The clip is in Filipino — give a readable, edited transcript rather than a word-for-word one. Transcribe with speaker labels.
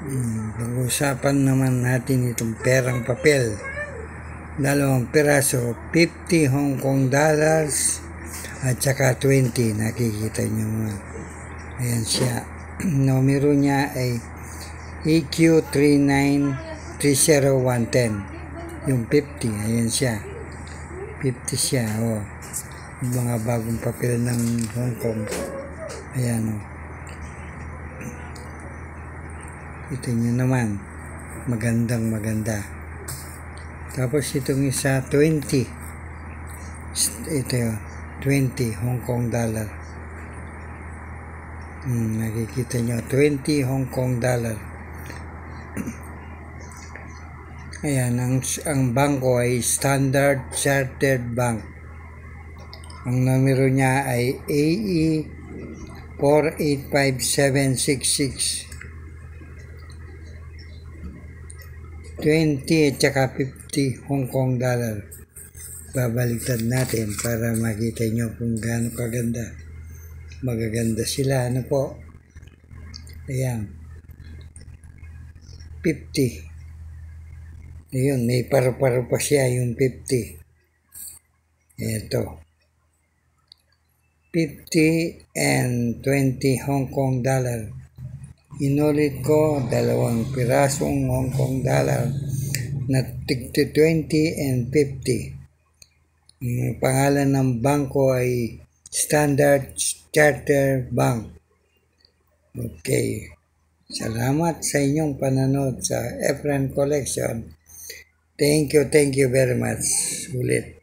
Speaker 1: Pag-usapan naman natin itong perang papel. 2 piraso, 50 Hong Kong dollars at saka 20. Nakikita nyo nga. Ayan siya. Numero niya ay EQ3930110. Yung 50. Ayan siya. 50 siya. Oh. Yung mga bagong papel ng Hong Kong. Ayan o. Ito nyo naman, maganda. Tapos itong isa, 20. Ito yun, 20 Hong Kong dollar. Nakikita nyo, 20 Hong Kong dollar. Ayan, ang bangko ay Standard Chartered Bank. Ang numero niya ay AE 485766. 20 at saka 50 Hong Kong dollar. Babaliktad natin para makita nyo kung gaano kaganda. Magaganda sila. Ano po? Ayan. 50. Ayun, may paru-paro pa siya yung 50. Ito. 50 and 20 Hong Kong dollar. Inulit ko, 2 pirasong Hong Kong dollar na tigto 20 and 50. Ang pangalan ng bangko ay Standard Chartered Bank. Okay. Salamat sa inyong pananood sa Efren Collection. Thank you very much. Ulit.